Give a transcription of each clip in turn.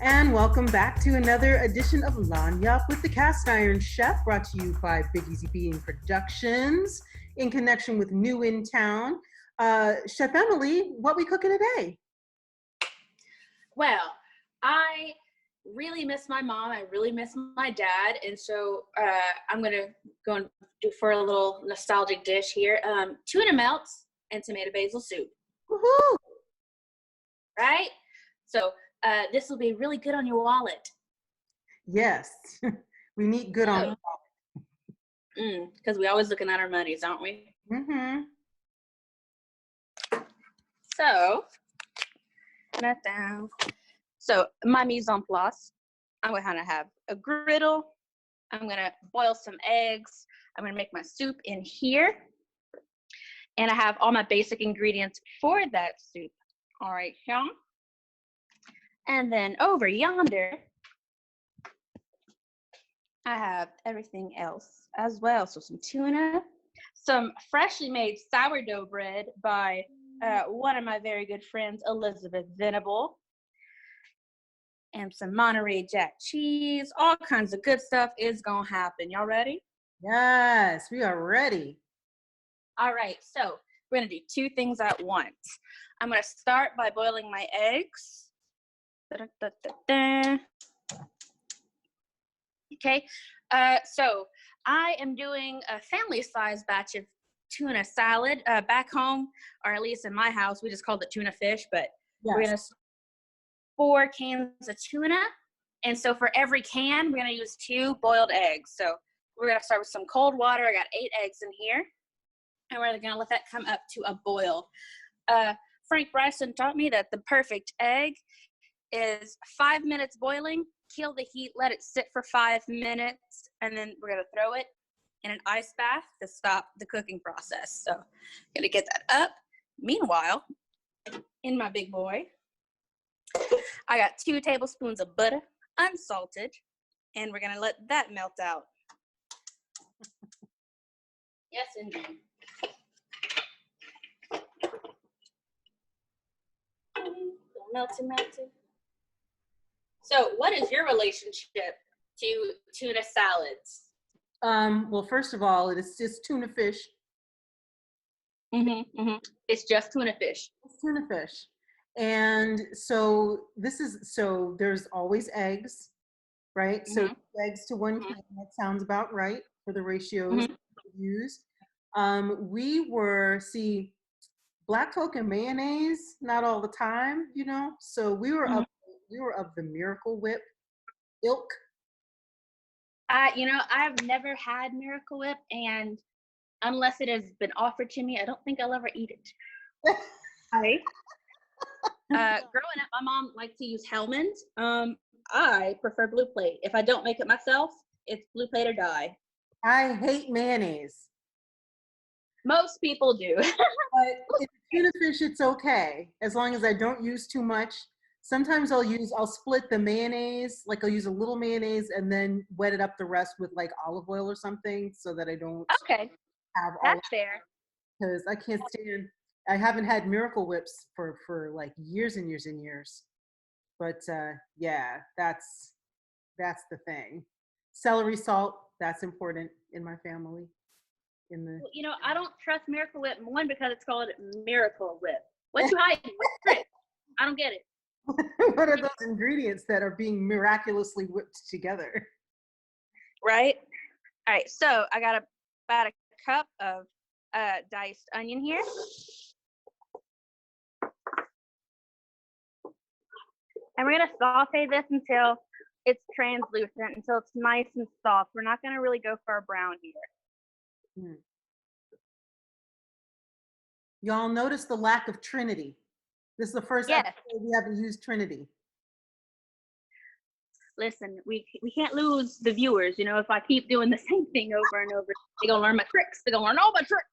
And welcome back to another edition of Lagniappe with the Cast Iron Chef, brought to you by Big Easy Being Productions in connection with New in Town. Chef Emily, what we cooking today? Well, I really miss my mom. I really miss my dad. And so I'm going to go and do for a little nostalgic dish here. Tuna melts and tomato basil soup. Woohoo! Right? So this will be really good on your wallet. Yes, we need good on the wallet. Because we're always looking at our monies, aren't we? Mm-hmm. So, that down. So my mise en place, I'm going to have a griddle. I'm going to boil some eggs. I'm going to make my soup in here. And I have all my basic ingredients for that soup. All right, Sean. And then over yonder, I have everything else as well. So some tuna, some freshly made sourdough bread by one of my very good friends, Elizabeth Venable. And some Monterey Jack cheese. All kinds of good stuff is going to happen. Y'all ready? Yes, we are ready. All right, so we're going to do two things at once. I'm going to start by boiling my eggs. Okay, so I am doing a family-sized batch of tuna salad. Back home, or at least in my house, we just called it tuna fish, but yes. We're going to 4 cans of tuna. And so for every can, we're going to use 2 boiled eggs. So we're going to start with some cold water. I got 8 eggs in here. And we're going to let that come up to a boil. Frank Bryson taught me that the perfect egg is 5 minutes boiling, kill the heat, let it sit for 5 minutes, and then we're going to throw it in an ice bath to stop the cooking process. So I'm going to get that up. Meanwhile, in my big boy, I got 2 tablespoons of butter, unsalted, and we're going to let that melt out. Yes, indeed. Melted. So what is your relationship to tuna salads? Well, first of all, it is just tuna fish. It's just tuna fish. It's tuna fish. And so there's always eggs, right? So eggs to 1 can, that sounds about right for the ratios used. Black folk and mayonnaise, not all the time, so we were of the Miracle Whip ilk. I've never had Miracle Whip, and unless it has been offered to me, I don't think I'll ever eat it. Right? Growing up, my mom liked to use Hellmann's. I prefer Blue Plate. If I don't make it myself, it's Blue Plate or die. I hate mayonnaise. Most people do. But if tuna fish, it's okay, as long as I don't use too much. Sometimes I'll split the mayonnaise, like I'll use a little mayonnaise and then wet it up the rest with like olive oil or something so that I don't have all. That's fair. Because I haven't had Miracle Whips for like years and years and years. But yeah, that's the thing. Celery salt, that's important in my family. I don't trust Miracle Whip, one, because it's called Miracle Whip. What you hiding? What's the trick? I don't get it. What are those ingredients that are being miraculously whipped together? Right? All right, so I got about a cup of diced onion here. And we're going to saute this until it's translucent, until it's nice and soft. We're not going to really go for a brown here. Y'all notice the lack of Trinity. This is the first episode we haven't used Trinity. Listen, we can't lose the viewers. If I keep doing the same thing over and over, they're going to learn my tricks. They're going to learn all my tricks.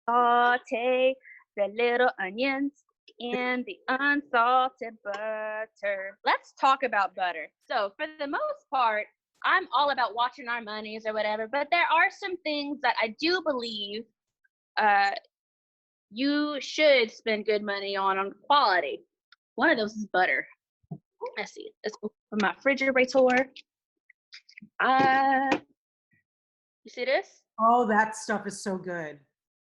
Saute the little onions in the unsalted butter. Let's talk about butter. So for the most part, I'm all about watching our monies or whatever, but there are some things that I do believe you should spend good money on quality. One of those is butter. let's see. Let's open my refrigerator. You see this? Oh, that stuff is so good.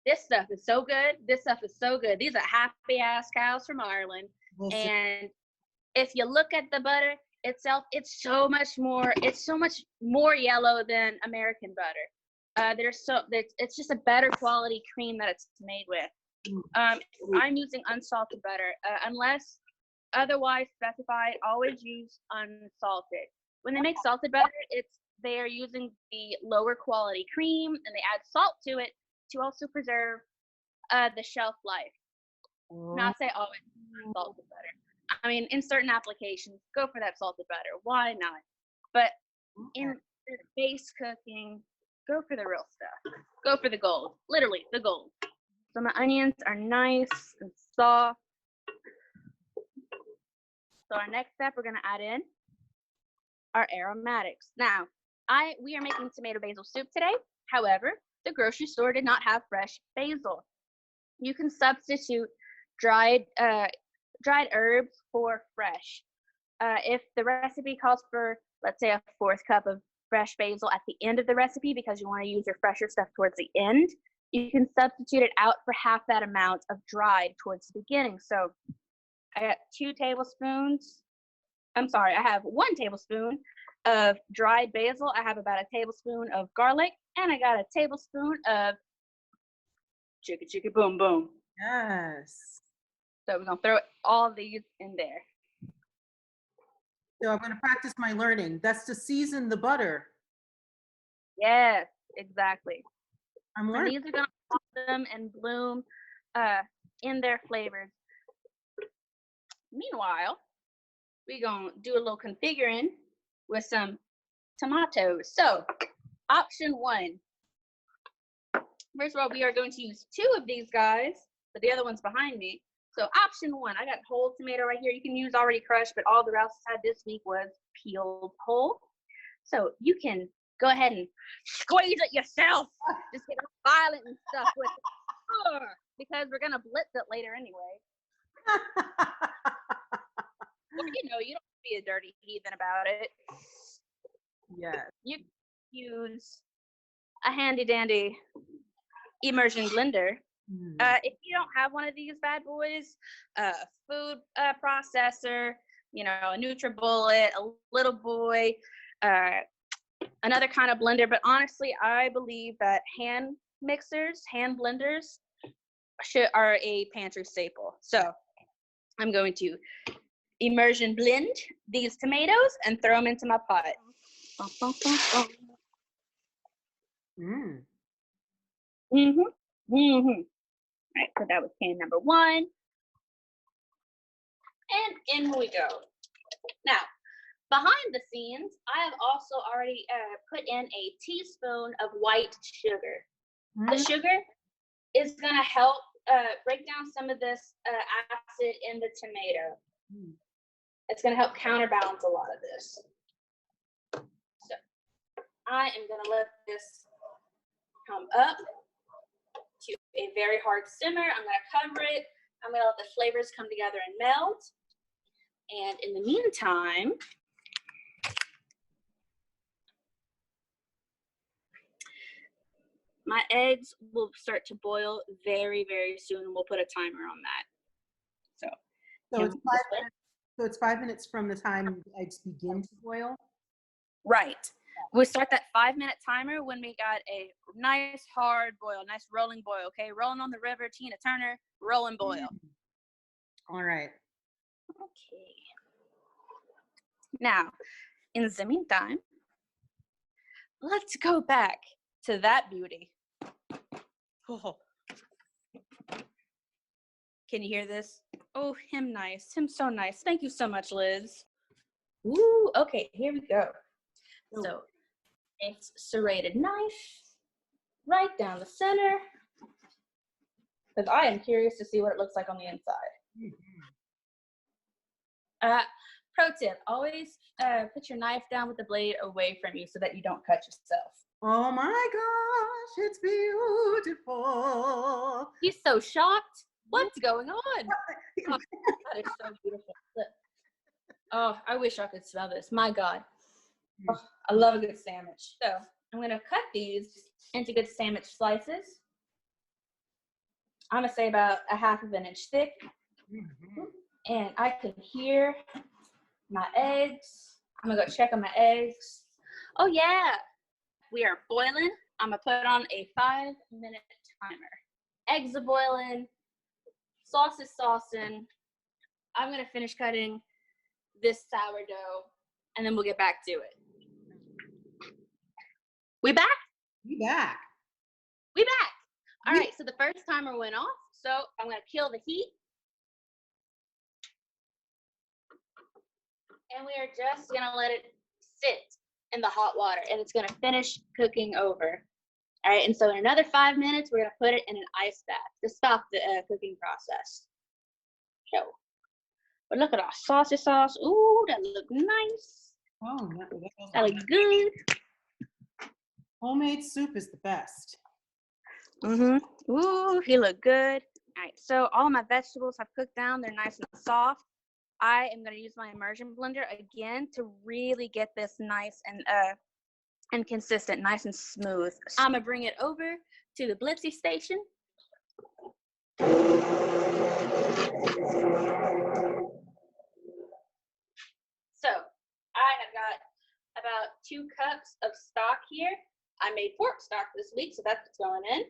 This stuff is so good. This stuff is so good. These are happy ass cows from Ireland. Listen. And if you look at the butter itself, it's so much more yellow than American butter. It's just a better quality cream that it's made with. I'm using unsalted butter. Unless otherwise specified, always use unsalted. When they make salted butter, they are using the lower quality cream, and they add salt to it to also preserve the shelf life. Not say always salted butter. I mean, in certain applications, go for that salted butter. Why not? But in base cooking, go for the real stuff. Go for the gold. Literally, the gold. So my onions are nice and soft. So our next step, we're going to add in our aromatics. Now, we are making tomato basil soup today. However, the grocery store did not have fresh basil. You can substitute dried herbs for fresh. If the recipe calls for, let's say, a 4th cup of fresh basil at the end of the recipe because you want to use your fresher stuff towards the end, you can substitute it out for half that amount of dried towards the beginning. So I got 2 tablespoons. I'm sorry, I have 1 tablespoon of dried basil. I have about a tablespoon of garlic, and I got a tablespoon of chicka chicka boom boom. Yes. So we're gonna throw all of these in there. So I'm going to practice my learning. That's to season the butter. Yes, exactly. I'm And learning. these are gonna blossom and bloom in their flavors. Meanwhile, we're gonna do a little configuring with some tomatoes. So, option 1. First of all, we are going to use 2 of these guys, but the other one's behind me. So, option 1, I got whole tomato right here. You can use already crushed, but all the rest I had this week was peeled whole. So, you can go ahead and squeeze it yourself. Just get violent and stuff with it. Because we're gonna blitz it later anyway. Well, you don't be a dirty heathen about it. Yes. You can use a handy dandy immersion blender. If you don't have one of these bad boys, a food processor, a NutriBullet, a little boy, another kind of blender. But honestly, I believe that hand blenders are a pantry staple. So I'm going to immersion blend these tomatoes and throw them into my pot. All right, so that was can number 1. And in we go. Now, behind the scenes, I have also already put in a teaspoon of white sugar. The sugar is going to help break down some of this acid in the tomato. It's going to help counterbalance a lot of this. So I am going to let this come up to a very hard simmer. I'm going to cover it. I'm going to let the flavors come together and melt. And in the meantime, my eggs will start to boil very, very soon, and we'll put a timer on that. So it's 5 minutes from the time eggs begin to boil? Right. We start that 5-minute timer when we got a nice hard boil, nice rolling boil, okay? Rolling on the river, Tina Turner, roll and boil. All right. Okay. Now, in the meantime, let's go back to that beauty. Oh. Can you hear this? Oh, him nice. Him so nice. Thank you so much, Liz. Ooh, okay, here we go. So, it's serrated knife right down the center. Because I am curious to see what it looks like on the inside. Pro tip, always put your knife down with the blade away from you so that you don't cut yourself. Oh my gosh, it's beautiful. He's so shocked. What's going on? Oh, that is so beautiful. Look. Oh, I wish I could smell this. My God. Oh, I love a good sandwich. So I'm going to cut these into good sandwich slices. I'm going to say about a 1/2 inch thick. And I can hear my eggs. I'm going to go check on my eggs. Oh, yeah. We are boiling. I'm going to put on a 5-minute timer. Eggs are boiling. Sauce is saucing. I'm going to finish cutting this sourdough, and then we'll get back to it. We back? We back. We back. All right, so the first timer went off, so I'm going to kill the heat. And we are just going to let it sit in the hot water, and it's going to finish cooking over. All right, and so in another 5 minutes, we're going to put it in an ice bath to stop the cooking process. So, but look at our saucy sauce. Ooh, that look nice. Oh, that looks good. Homemade soup is the best. Ooh, he look good. All right, so all my vegetables have cooked down. They're nice and soft. I am going to use my immersion blender again to really get this nice and consistent, nice and smooth. I'm going to bring it over to the Blipsy station. So I have got about 2 cups of stock here. I made pork stock this week, so that's what's going in.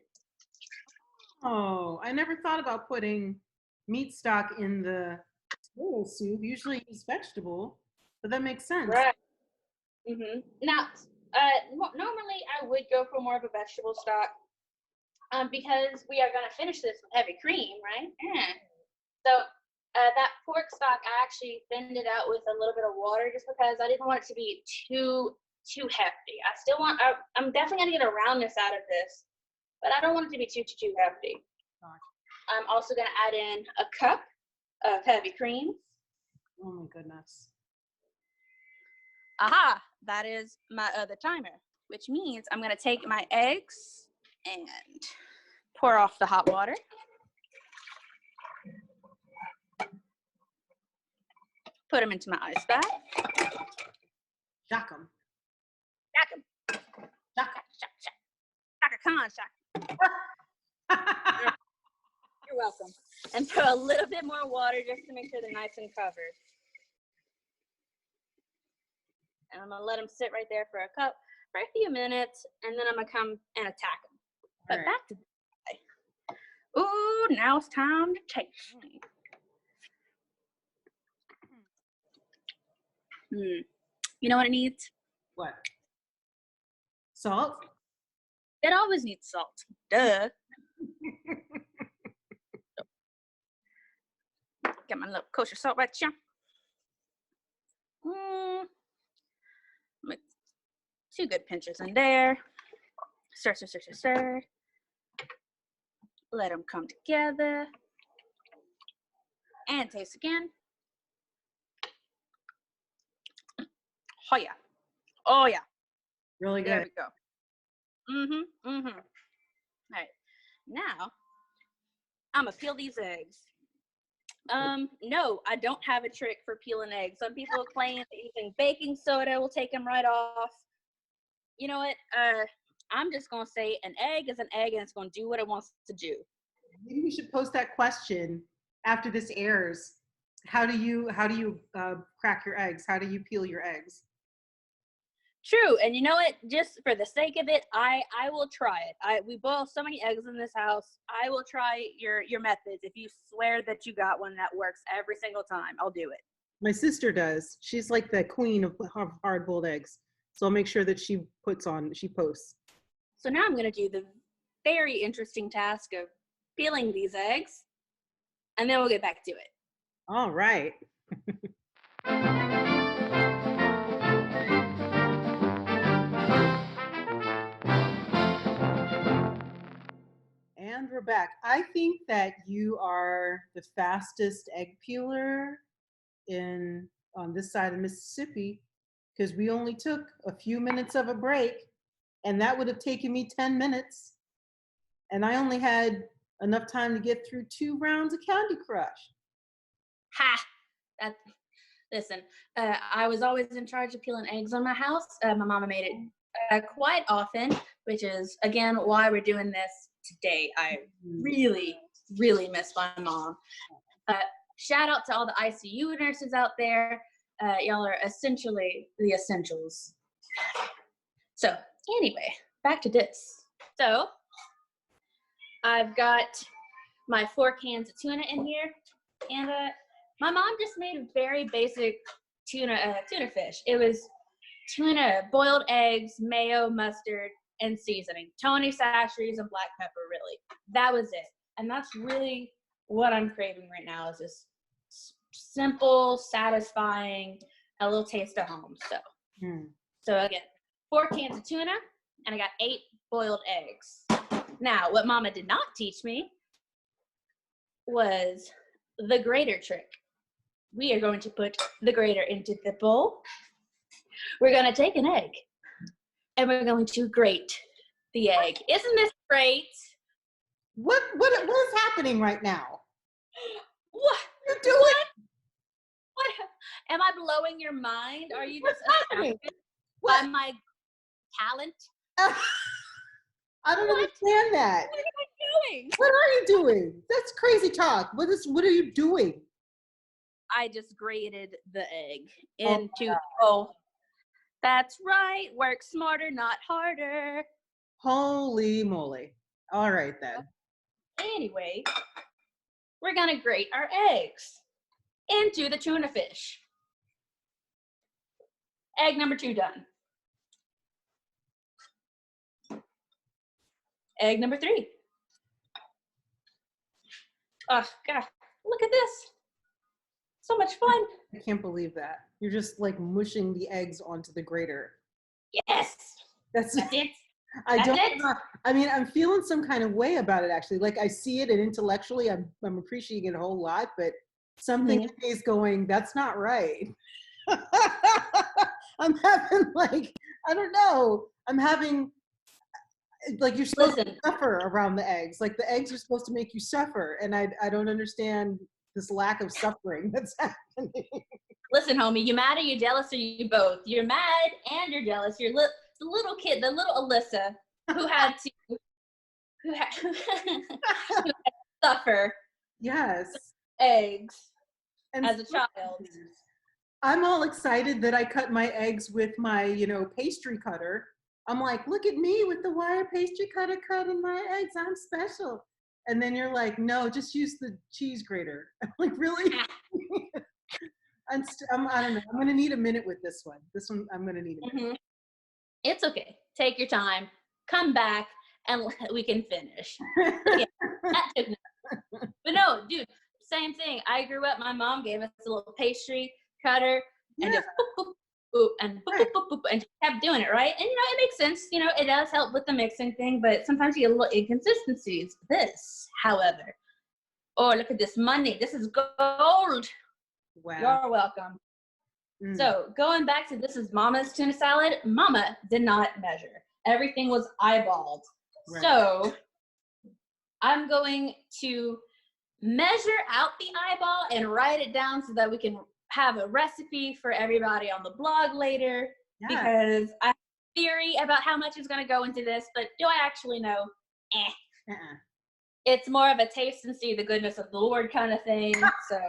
Oh, I never thought about putting meat stock in the noodle soup. Usually use vegetable, but that makes sense. Right. Now, normally I would go for more of a vegetable stock because we are going to finish this with heavy cream, right? So that pork stock, I actually thinned it out with a little bit of water just because I didn't want it to be too hefty. I'm definitely going to get a roundness out of this, but I don't want it to be too hefty. I'm also going to add in a cup of heavy cream. Oh my goodness. Aha, that is my other timer, which means I'm going to take my eggs and pour off the hot water. Put them into my ice bath. Shock them. Shock them. Shaka Khan, shaka. You're welcome. And throw a little bit more water just to make sure they're nice and covered. And I'm going to let them sit right there for a few minutes, and then I'm going to come and attack them. But right. Back to the ooh, now it's time to taste. You know what it needs? What? Salt? It always needs salt. Duh. Get my little kosher salt right here. 2 good pinches in there. Stir. Let them come together. And taste again. Oh yeah. Really good. There we go. All right. Now, I'm gonna peel these eggs. No, I don't have a trick for peeling eggs. Some people claim that using baking soda will take them right off. You know what? I'm just gonna say an egg is an egg, and it's gonna do what it wants to do. Maybe we should post that question after this airs. How do you crack your eggs? How do you peel your eggs? True, and you know what? Just for the sake of it, I will try it. We boil so many eggs in this house. I will try your methods. If you swear that you got one that works every single time, I'll do it. My sister does. She's like the queen of hard-boiled eggs. So I'll make sure that she posts. So now I'm going to do the very interesting task of peeling these eggs, and then we'll get back to it. All right. And we're back. I think that you are the fastest egg peeler on this side of Mississippi, because we only took a few minutes of a break, and that would have taken me 10 minutes. And I only had enough time to get through 2 rounds of Candy Crush. Ha! Listen, I was always in charge of peeling eggs on my house. My mama made it quite often, which is, again, why we're doing this today. I really, really miss my mom. Shout out to all the ICU nurses out there. Y'all are essentially the essentials. So anyway, back to this. So I've got my 4 cans of tuna in here, and my mom just made a very basic tuna fish. It was tuna, boiled eggs, mayo, mustard, and seasoning. Tony Chachere's and black pepper, really. That was it. And that's really what I'm craving right now, is this simple, satisfying, a little taste of home. So again, 4 cans of tuna, and I got 8 boiled eggs. Now, what Mama did not teach me was the grater trick. We are going to put the grater into the bowl. We're going to take an egg, and we're going to grate the egg. Isn't this great? What is happening right now? What are you doing? What? Am I blowing your mind? Are you just astounded by my talent? I don't understand that. What am I doing? What are you doing? That's crazy talk. What are you doing? I just grated the egg into the bowl. That's right. Work smarter, not harder. Holy moly. All right, then. Anyway, we're going to grate our eggs into the tuna fish. Egg number 2 done. Egg number 3. Oh, God. Look at this. So much fun. I can't believe that. You're just like mushing the eggs onto the grater. Yes. That's it. I mean, I'm feeling some kind of way about it, actually. Like, I see it, and intellectually I'm appreciating it a whole lot, but something is going, that's not right. I'm having, like, I don't know. I'm having, like, you're supposed to suffer around the eggs. Like, the eggs are supposed to make you suffer, and I don't understand this lack of suffering that's happening. Listen, homie, you mad or you jealous or you both? You're mad and you're jealous. You're the little kid, the little Alyssa, who had to suffer. Yes. Eggs and as a child. I'm all excited that I cut my eggs with my, pastry cutter. I'm like, look at me with the wire pastry cutter cutting my eggs. I'm special. And then you're like, no, just use the cheese grater. I'm like, really? I don't know. I'm going to need a minute with this one. This one, I'm going to need a minute. It's okay. Take your time. Come back, and we can finish. Yeah, that took me. But no, dude, same thing. I grew up, my mom gave us a little pastry cutter, and just boop, boop, boop, and boop, boop, boop, boop, and she kept doing it, right? And, it makes sense. It does help with the mixing thing, but sometimes you get a little inconsistencies. This, however, look at this money. This is gold. Wow. You're welcome. So going back to this is Mama's tuna salad, Mama did not measure. Everything was eyeballed. Right. So I'm going to measure out the eyeball and write it down so that we can have a recipe for everybody on the blog later. Yeah. Because I have a theory about how much is going to go into this, but do I actually know? It's more of a taste and see the goodness of the Lord kind of thing. So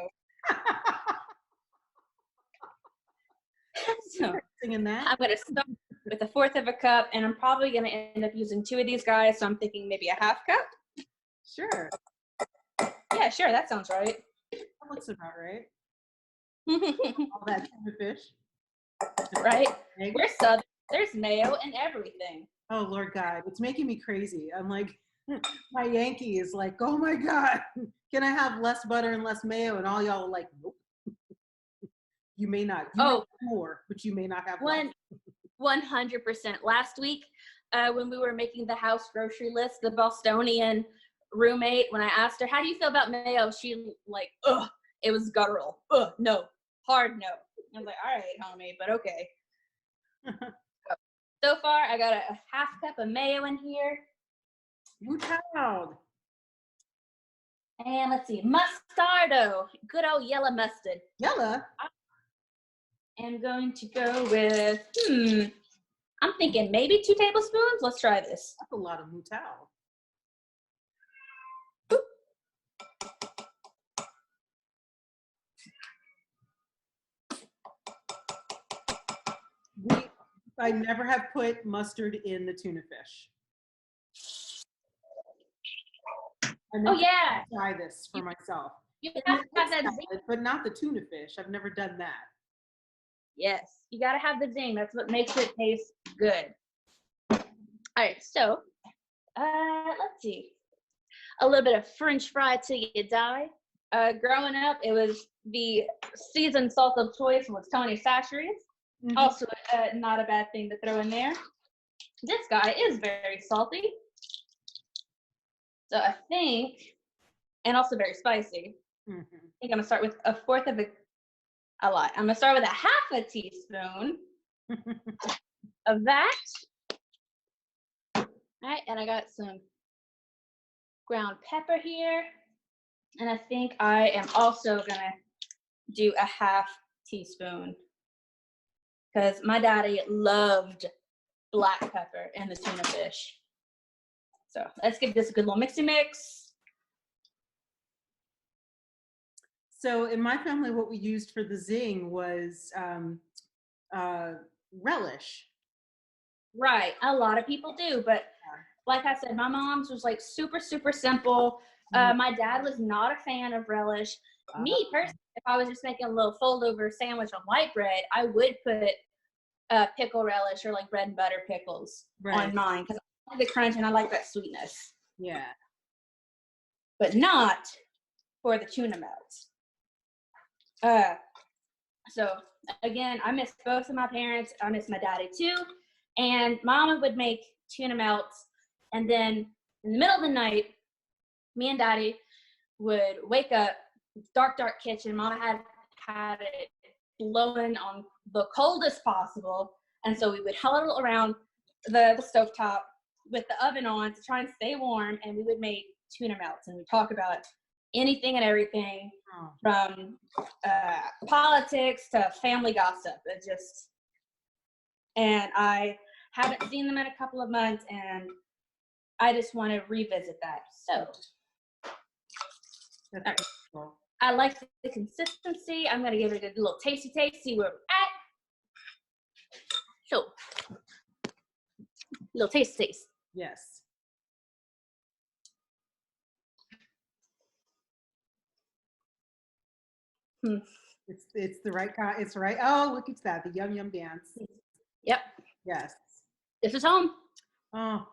I'm going to start with 1/4 of a cup, and I'm probably going to end up using 2 of these guys, so I'm thinking maybe a 1/2 cup. Sure. Yeah, sure, that sounds right. That looks about right. All that tuna fish. Right? We're Southern. There's mayo and everything. Oh, Lord God. It's making me crazy. I'm like, my Yankee is like, oh my God, can I have less butter and less mayo? And all y'all are like, nope. You may not. You may have more, but you may not have less. 100%. Last week, when we were making the house grocery list, the Bostonian roommate, when I asked her, how do you feel about mayo? She like, it was guttural. No. Hard no. I was like, all right, homie, but okay. So far, I got a 1/2 cup of mayo in here. Woo child. And let's see, mustardo. Good old yellow mustard. Yellow? am going to go with, I'm thinking maybe 2 tablespoons. Let's try this. That's a lot of moutarde. I never have put mustard in the tuna fish. Oh yeah. Try this for myself. You have to have that salad, but not the tuna fish. I've never done that. Yes, you gotta have the zing. That's what makes it taste good. All right, so let's see. A little bit of French fry till you die. Growing up, it was the seasoned salt of choice was Tony Chachere's. Mm-hmm. Also, not a bad thing to throw in there. This guy is very salty. So I think, and also very spicy. Mm-hmm. I think I'm gonna start with a fourth of a lot. I'm gonna start with a half a teaspoon of that. All right, and I got some ground pepper here. And I think I am also gonna do a half teaspoon because my daddy loved black pepper in the tuna fish. So let's give this a good little mixy mix. So in my family, what we used for the zing was relish. Right, a lot of people do, but like I said, my mom's was like super, super simple. My dad was not a fan of relish. Me personally, if I was just making a little fold-over sandwich on white bread, I would put pickle relish or like bread and butter pickles on mine because I like the crunch and I like that sweetness. Yeah. But not for the tuna melts. So again, I miss both of my parents. I miss my daddy too. And Mama would make tuna melts, and then in the middle of the night, me and Daddy would wake up, dark kitchen. Mama had it blowing on the coldest possible, and so we would huddle around the stovetop with the oven on to try and stay warm, and we would make tuna melts, and we talk about anything and everything from politics to family gossip. And I haven't seen them in a couple of months, and I just want to revisit that. So right. Cool. I like the consistency. I'm going to give it a little tasty taste, see where we're at. So, little taste. Yes. It's the right kind. It's right. Oh, look at that. The yum dance. Yep. Yes. This is home. Oh.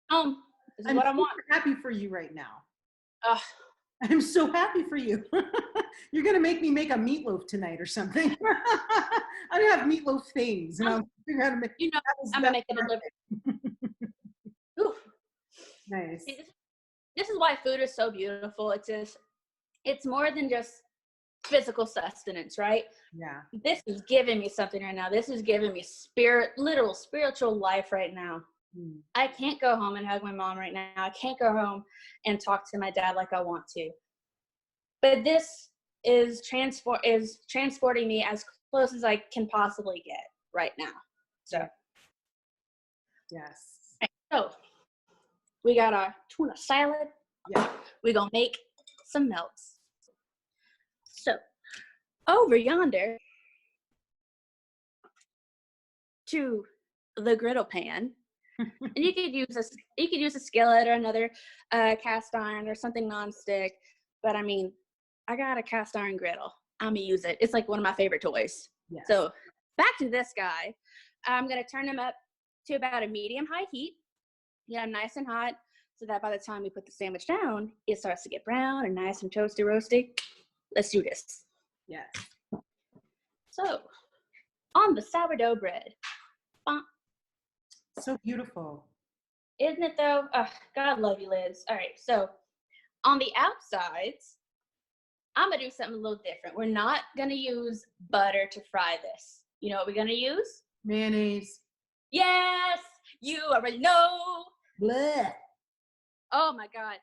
Home. This is what I want. I'm happy for you right now. Oh. I'm so happy for you. You're going to make me make a meatloaf tonight or something. I'm going to have meatloaf things. And I'll figure out how to make I'm going to make it a little. Nice. This is why food is so beautiful. It's more than just physical sustenance, right? Yeah. This is giving me something right now. This is giving me literal spiritual life right now. I can't go home and hug my mom right now. I can't go home and talk to my dad like I want to. But this is transporting me as close as I can possibly get right now. So. Yes. Right, so we got our tuna salad. Yeah. We're going to make some melts. So over yonder to the griddle pan. And you could use a skillet or another cast iron or something nonstick. But I mean, I got a cast iron griddle. I'm gonna use it. It's like one of my favorite toys. Yes. So back to this guy. I'm gonna turn him up to about a medium-high heat. Get him nice and hot so that by the time we put the sandwich down, it starts to get brown and nice and toasty roasty. Let's do this. Yes. So on the sourdough bread. So beautiful. Isn't it though? God love you, Liz. All right, so on the outsides, I'm gonna do something a little different. We're not gonna use butter to fry this. You know what we're gonna use? Mayonnaise. Yes, you already know. Blech. Oh my God,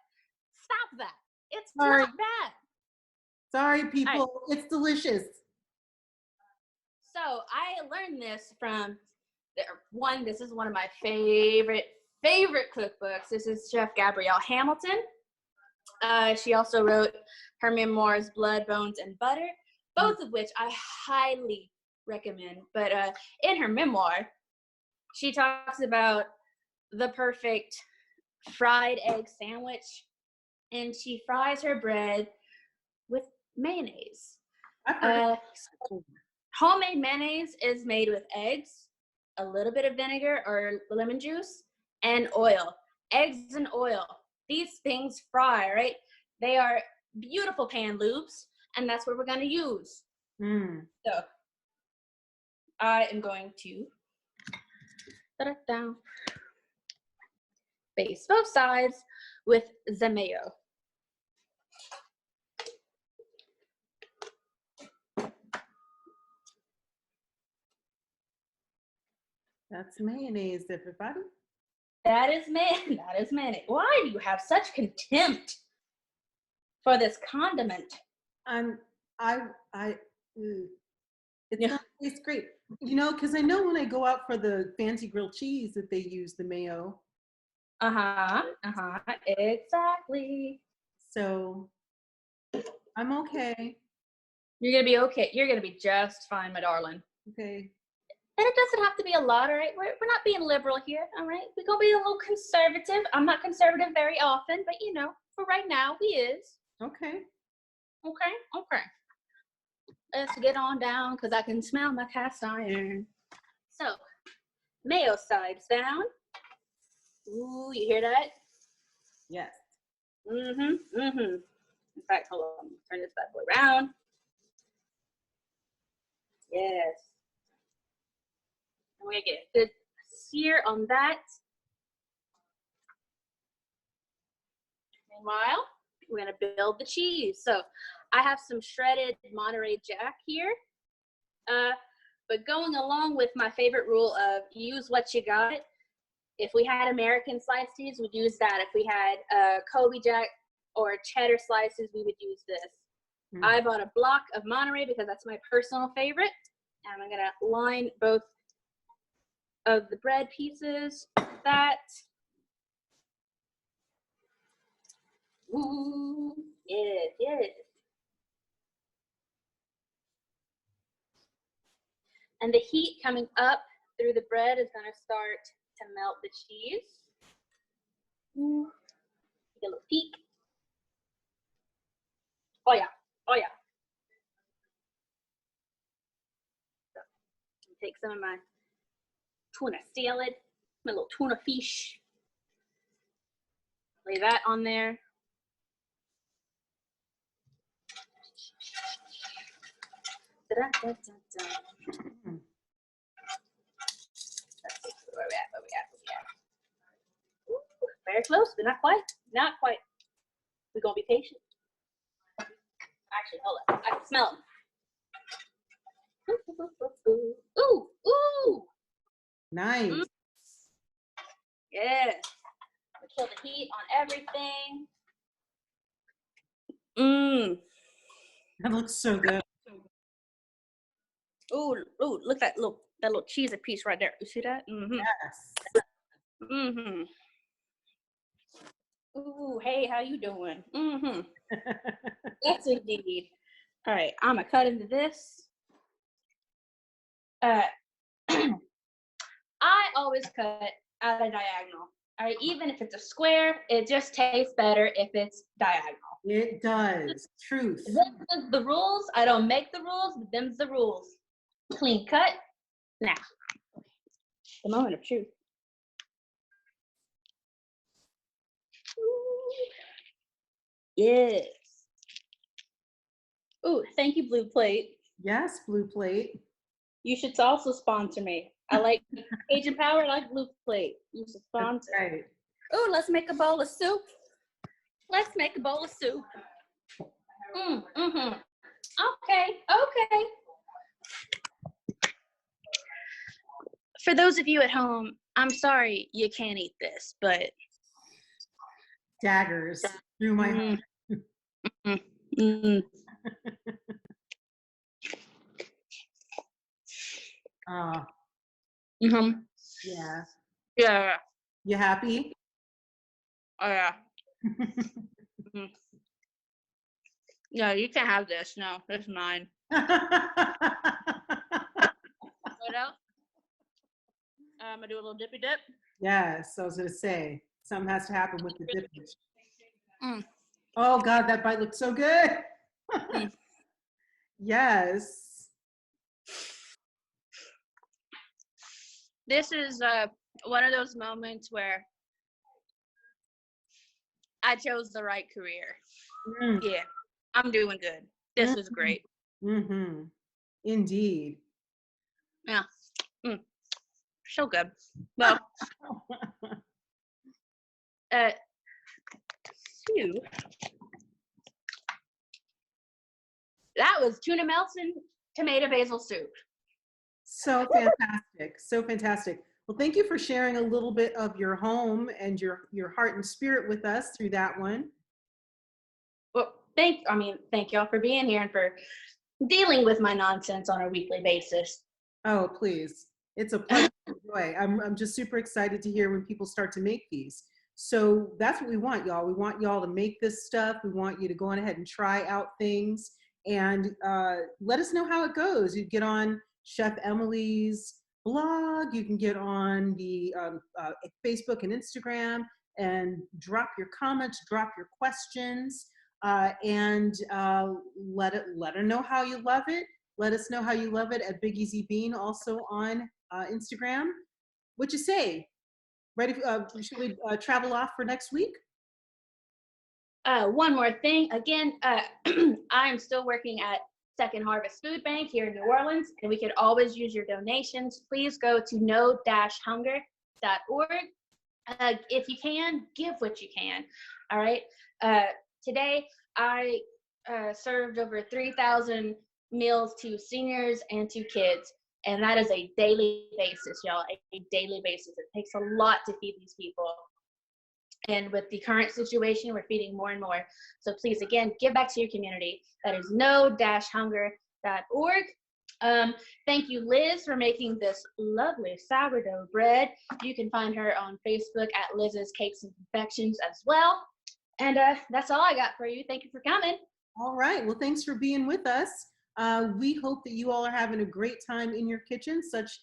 stop that. It's not bad. Sorry, people. Right. It's delicious. So I learned this from this is one of my favorite cookbooks. This is Chef Gabrielle Hamilton. She also wrote her memoirs, Blood, Bones, and Butter, both of which I highly recommend. But in her memoir, she talks about the perfect fried egg sandwich, and she fries her bread with mayonnaise. Homemade mayonnaise is made with eggs, a little bit of vinegar or lemon juice, and oil. Eggs and oil. These things fry, right? They are beautiful pan lubes, and that's what we're going to use. So I am going to baste both sides with the mayo. That's mayonnaise, everybody. That is mayonnaise. Why do you have such contempt for this condiment? It's great. You know, because I know when I go out for the fancy grilled cheese that they use the mayo. Exactly. So I'm okay. You're gonna be okay. You're gonna be just fine, my darling. Okay. And it doesn't have to be a lot, all right? We're not being liberal here, all right? We're gonna be a little conservative. I'm not conservative very often, but you know, for right now, we is. Okay. Let's get on down, because I can smell my cast iron. So, mayo sides down. Ooh, you hear that? Yes. In fact, hold on. Turn this bad boy around. Yes. And we're gonna get a good sear on that. Meanwhile, we're gonna build the cheese. So I have some shredded Monterey Jack here. But going along with my favorite rule of use what you got, if we had American sliced cheese, we'd use that. If we had Kobe Jack or cheddar slices, we would use this. I bought a block of Monterey because that's my personal favorite. And I'm gonna line both of the bread pieces with that. Ooh, yes. And the heat coming up through the bread is gonna start to melt the cheese. Take a little peek. Oh yeah. So, take some of my tuna salad, my little tuna fish. Lay that on there. Where we at? Ooh, very close, but not quite. We're gonna be patient. Actually, hold on. I can smell them. Ooh. Nice. Yes. We kill the heat on everything. That looks so good. Ooh, look at that little cheesy piece right there. You see that? Yes. Ooh, hey, how you doing? Yes, indeed. All right, I'm gonna cut into this. I always cut at a diagonal. All right, even if it's a square, it just tastes better if it's diagonal. It does. Truth. Them's the rules. I don't make the rules, but them's the rules. Clean cut. Now, the moment of truth. Yes. Ooh, thank you, Blue Plate. Yes, Blue Plate. You should also sponsor me. I like Cajun Power. I like Blue Plate. You should sponsor. That's right. Ooh, let's make a bowl of soup. Okay. For those of you at home, I'm sorry you can't eat this, but Daggers through my heart. Mm-hmm. Yeah. Yeah. You happy? Oh yeah. Mm-hmm. Yeah, you can have this. No, this is mine. What else? I'm gonna do a little dippy dip. Yes, I was gonna say something has to happen with the dippage. Mm. Oh God, that bite looks so good. Yes. This is one of those moments where I chose the right career. Yeah, I'm doing good. This is great. Mm-hmm. Indeed. Yeah. So good. Well, Sue, that was tuna melts and tomato basil soup. So fantastic. So fantastic. Well, thank you for sharing a little bit of your home and your heart and spirit with us through that one. Well, thank y'all for being here and for dealing with my nonsense on a weekly basis. Oh, please. It's a pleasure and joy. I'm just super excited to hear when people start to make these. So that's what we want, y'all. We want y'all to make this stuff. We want you to go on ahead and try out things and let us know how it goes. You get on Chef Emily's blog. You can get on the Facebook and Instagram and drop your comments, drop your questions, and let her know how you love it. Let us know how you love it at Big Easy Bean, also on Instagram. What you say? Ready? Should we travel off for next week? One more thing. Again, I'm still working at Second Harvest Food Bank here in New Orleans, and we could always use your donations. Please go to no-hunger.org. If you can, give what you can. All right. Today, I served over 3,000 meals to seniors and to kids, and that is a daily basis, y'all. A daily basis. It takes a lot to feed these people. And with the current situation, we're feeding more and more. So please, again, give back to your community. That is no-hunger.org. Thank you, Liz, for making this lovely sourdough bread. You can find her on Facebook at Liz's Cakes and Confections as well. And that's all I got for you. Thank you for coming. All right. Well, thanks for being with us. We hope that you all are having a great time in your kitchen, such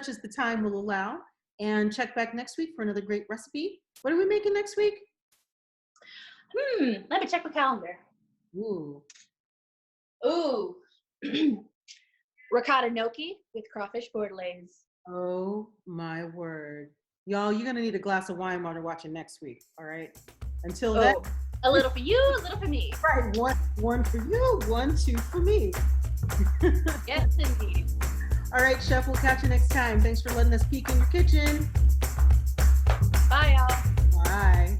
as the time will allow. And check back next week for another great recipe. What are we making next week? Let me check my calendar. Ooh. Ricotta gnocchi with crawfish bordelaise. Oh my word. Y'all, you're gonna need a glass of wine while you're watching next week. All right. Until then. A little for you, a little for me. Right. One for you, 1, 2 for me. Yes, indeed. All right, Chef, we'll catch you next time. Thanks for letting us peek in your kitchen. Bye, y'all. Bye.